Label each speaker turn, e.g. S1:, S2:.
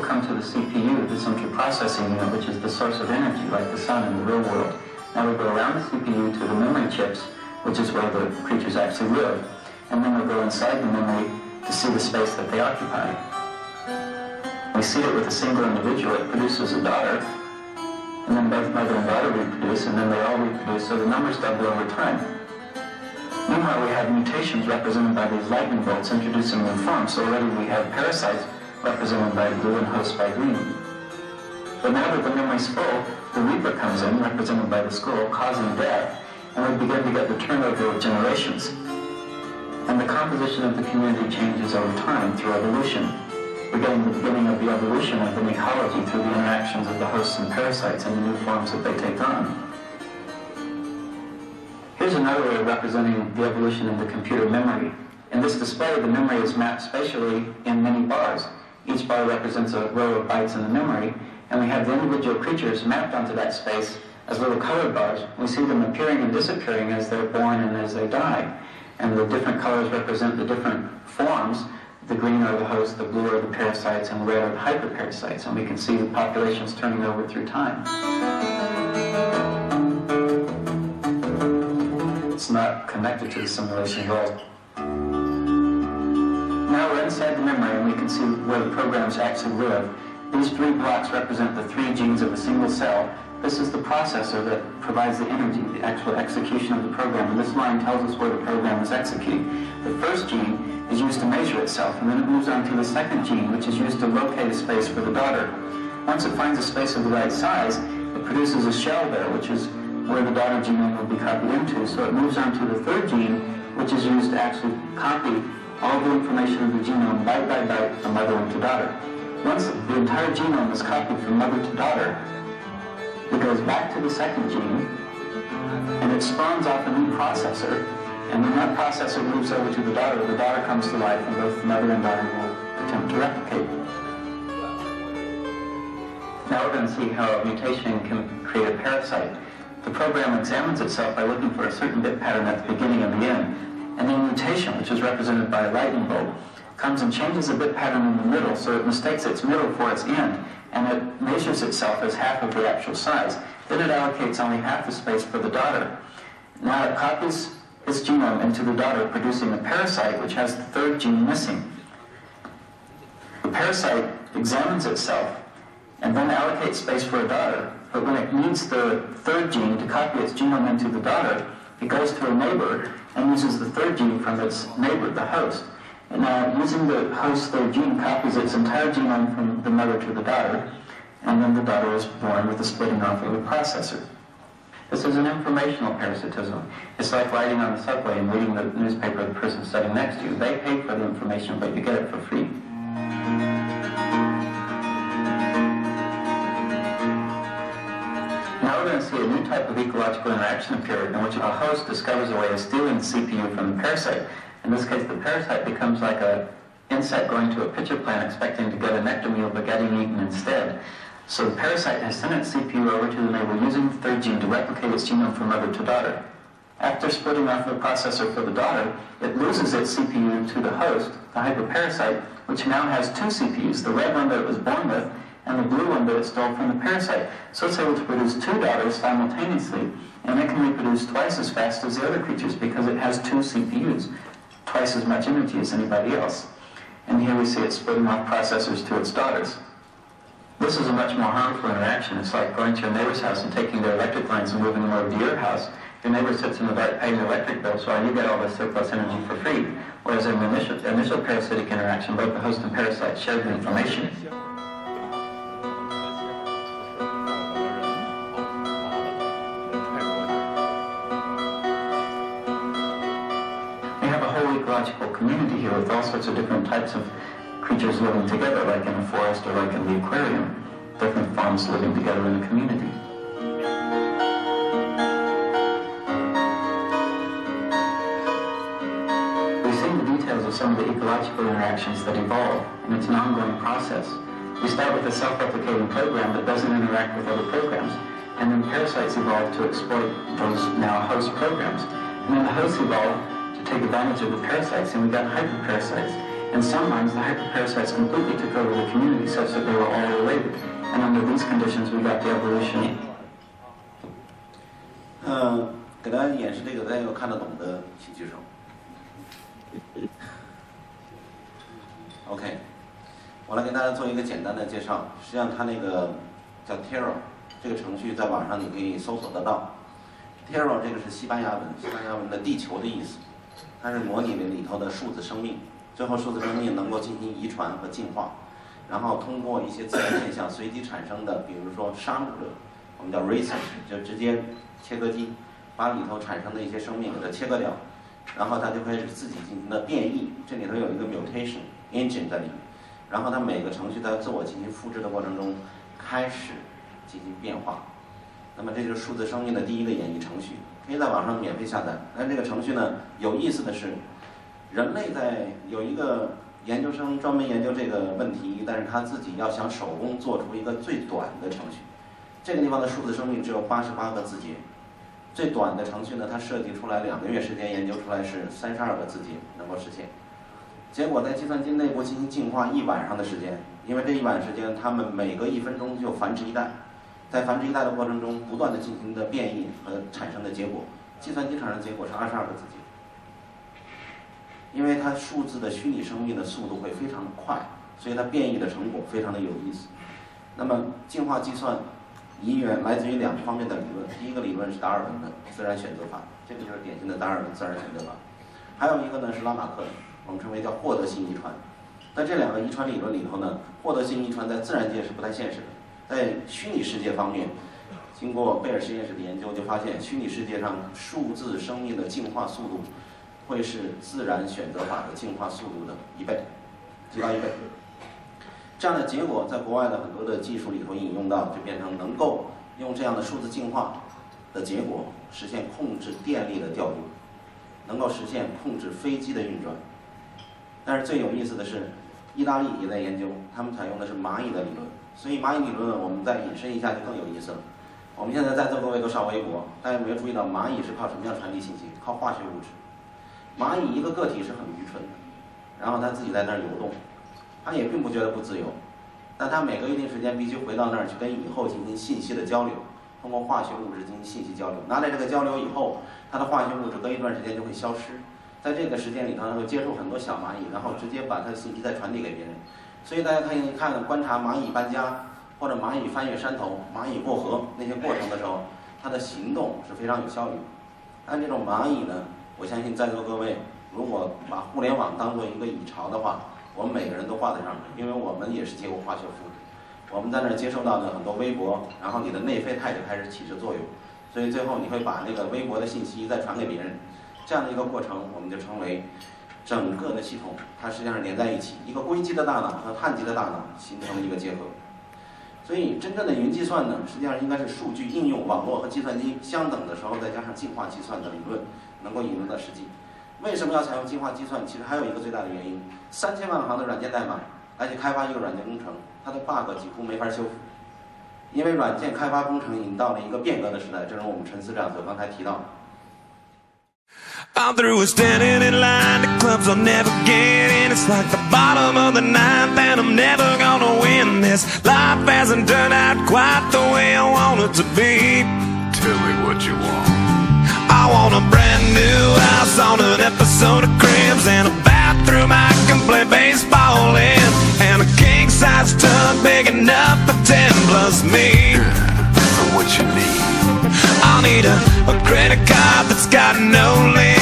S1: come to the CPU, the central processing unit, which is the source of energy, like the sun in the real world. Now we go around the CPU to the memory chips, which is where the creatures actually live. And then we'll go inside the memory to see the space that they occupy. We seed it with a single individual, it produces a daughter, and then both mother and daughter reproduce, and then they all reproduce, so the numbers double over time. Meanwhile, we have mutations represented by these lightning bolts introducing new forms, so already we have parasites represented by blue and hosts by green. But now that the memory's full, the reaper comes in, represented by the skull, causing death, and we begin to get the turnover of generations. And the composition of the community changes over time through evolution. We're getting the beginning of the evolution of an ecology through the interactions of the hosts and parasites and the new forms that they take on. Here's another way of representing the evolution of the computer memory. In this display, the memory is mapped spatially in many bars. Each bar represents a row of bytes in the memory, and we have the individual creatures mapped onto that space as little colored bars. We see them appearing and disappearing as they're born and as they die. And the different colors represent the different forms. The green are the hosts, the blue are the parasites, and the red are the hyperparasites. And we can see the populations turning over through time. It's not connected to the simulation at all. Now we're inside the memory and we can see where the programs actually live. These three blocks represent the three genes of a single cell. This is the processor that provides the energy, the actual execution of the program. And this line tells us where the program is executing. The first gene is used to measure itself, and then it moves on to the second gene, which is used to locate a space for the daughter. Once it finds a space of the right size, it produces a shell there, which is where the daughter genome will be copied into. So it moves on to the third gene, which is used to actually copy all the information of the genome byte by byte from mother into daughter. Once the entire genome is copied from mother to daughter, it goes back to the second gene, and it spawns off a new processor, and when that processor moves over to the daughter comes to life, and both the mother and daughter will attempt to replicate. Now we're going to see how a mutation can create a parasite. The program examines itself by looking for a certain bit pattern at the beginning and the end. And then mutation, which is represented by a lightning bolt, comes and changes the bit pattern in the middle, so it mistakes its middle for its end, and it measures itself as half of the actual size. Then it allocates only half the space for the daughter. Now it copies its genome into the daughter, producing a parasite which has the third gene missing. The parasite examines itself and then allocates space for a daughter, but when it needs the third gene to copy its genome into the daughter, it goes to a neighbor and uses the third gene from its neighbor, the host. And now, using the host's third gene, copies its entire genome from the mother to the daughter, and then the daughter is born with the splitting off of the processor. This is an informational parasitism. It's like riding on the subway and reading the newspaper of the person sitting next to you. They pay for the information, but you get it for free. Now we're going to see a new type of ecological interaction appear in which a host discovers a way of stealing the CPU from the parasite. In this case, the parasite becomes like an insect going to a pitcher plant expecting to get a nectar meal but getting eaten instead. So the parasite has sent its CPU over to the neighbor using the third gene to replicate its genome from mother to daughter. After splitting off the processor for the daughter, it loses its CPU to the host, the hyperparasite, which now has two CPUs, the red one that it was born with and the blue one that it stole from the parasite. So it's able to produce two daughters simultaneously, and it can reproduce twice as fast as the other creatures because it has two CPUs, twice as much energy as anybody else. And here we see it splitting off processors to its daughters. This is a much more harmful interaction. It's like going to your neighbor's house and taking their electric lines and moving them over to your house. Your neighbor sits in the dark paying the electric bill, so you get all this surplus energy for free. Whereas in the initial parasitic interaction, both the host and parasite share the information. We have a whole ecological community here with all sorts of different types of creatures living together, like in a forest or like in the aquarium. Different forms living together in a community. We've seen the details of some of the ecological interactions that evolve, and it's an ongoing process. We start with a self-replicating program that doesn't interact with other programs, and then parasites evolve to exploit those now host programs. And then the hosts evolve to take advantage of the parasites, and we've got hyperparasites. In some minds, the hyperparasites completely took over the community such that they were all related. And under these conditions, we got the evolution.
S2: 给大家演示这个，大家有看得懂的请举手。OK， 我来给大家做一个简单的介绍。实际上，它那个叫 Terra 这个程序，在网上你可以搜索得到。Terra 这个是西班牙文，西班牙文的地球的意思，它是模拟里头的数字生命。最后，数字生命能够进行遗传和进化，然后通过一些自然现象随机产生的，比如说杀戮者，我们叫 racist， 就直接切割机，把里头产生的一些生命给它切割掉，然后它就开始自己进行的变异。这里头有一个 mutation engine 在里面，然后它每个程序在自我进行复制的过程中开始进行变化。那么这就是数字生命的第一个演绎程序，可以在网上免费下载。但这个程序呢，有意思的是。人类在有一个研究生专门研究这个问题，但是他自己要想手工做出一个最短的程序。这个地方的数字生命只有88个字节，最短的程序呢，它设计出来2个月时间研究出来是32个字节能够实现。结果在计算机内部进行进化1晚上的时间，因为这1晚时间，他们每隔1分钟就繁殖一代，在繁殖一代的过程中，不断的进行的变异和产生的结果，计算机产生的结果是22个字节。因为它数字的虚拟生命的速度会非常的快，所以它变异的成果非常的有意思。那么进化计算来自于2个方面的理论，第一个理论是达尔文的自然选择法，这个就是典型的达尔文自然选择法。还有一个呢是拉马克的，我们称为叫获得性遗传。在这2个遗传理论里头呢，获得性遗传在自然界是不太现实的，在虚拟世界方面，经过贝尔实验室的研究就发现，虚拟世界上数字生命的进化速度会是自然选择法的进化速度的1倍，提高1倍。这样的结果在国外的很多的技术里头引用到，就变成能够用这样的数字进化的结果实现控制电力的调度，能够实现控制飞机的运转。但是最有意思的是，意大利也在研究，他们采用的是蚂蚁的理论。所以蚂蚁理论我们再引申一下就更有意思了。我们现在在座各位都上微博，大家有没有注意到蚂蚁是靠什么样传递信息？靠化学物质。蚂蚁一个个体是很愚蠢的，然后它自己在那儿游动，它也并不觉得不自由，但它每隔一定时间必须回到那儿去跟蚁后进行信息的交流，通过化学物质进行信息交流。拿来这个交流以后，它的化学物质隔一段时间就会消失，在这个时间里头，它会接触很多小蚂蚁，然后直接把它的信息再传递给别人。所以大家观察蚂蚁搬家，或者蚂蚁翻越山头、蚂蚁过河那些过程的时候，它的行动是非常有效率的。但这种蚂蚁呢，我相信在座各位，如果把互联网当做一个蚁巢的话，我们每个人都挂在上面，因为我们也是接过化学物质，我们在那儿接收到的很多微博，然后你的内啡肽就开始起着作用，所以最后你会把那个微博的信息再传给别人，这样的一个过程，我们就称为整个的系统，它实际上是连在一起，一个硅基的大脑和碳基的大脑形成了一个结合。所以真正的云计算呢，实际上应该是数据应用网络和计算机相等的时候，再加上进化计算的理论能够引用到实际。为什么要采用进化计算？其实还有一个最大的原因，3000万行的软件代码来去开发一个软件工程，它的 bug 几乎没法修复，因为软件开发工程已经到了一个变革的时代，正如我们陈司长所刚才提到的。
S3: I'm through with standing in line to clubs I'll never get in. It's like the bottom of the ninth and I'm never gonna win this. Life hasn't turned out quite the way I want it to be. Tell me what you want. I want a brand new house on an episode of Cribs, and a bathroom I can play baseball in, and a king-size tub big enough for 10 plus me.
S4: So what you need?
S3: I'll need a credit card that's got no limit.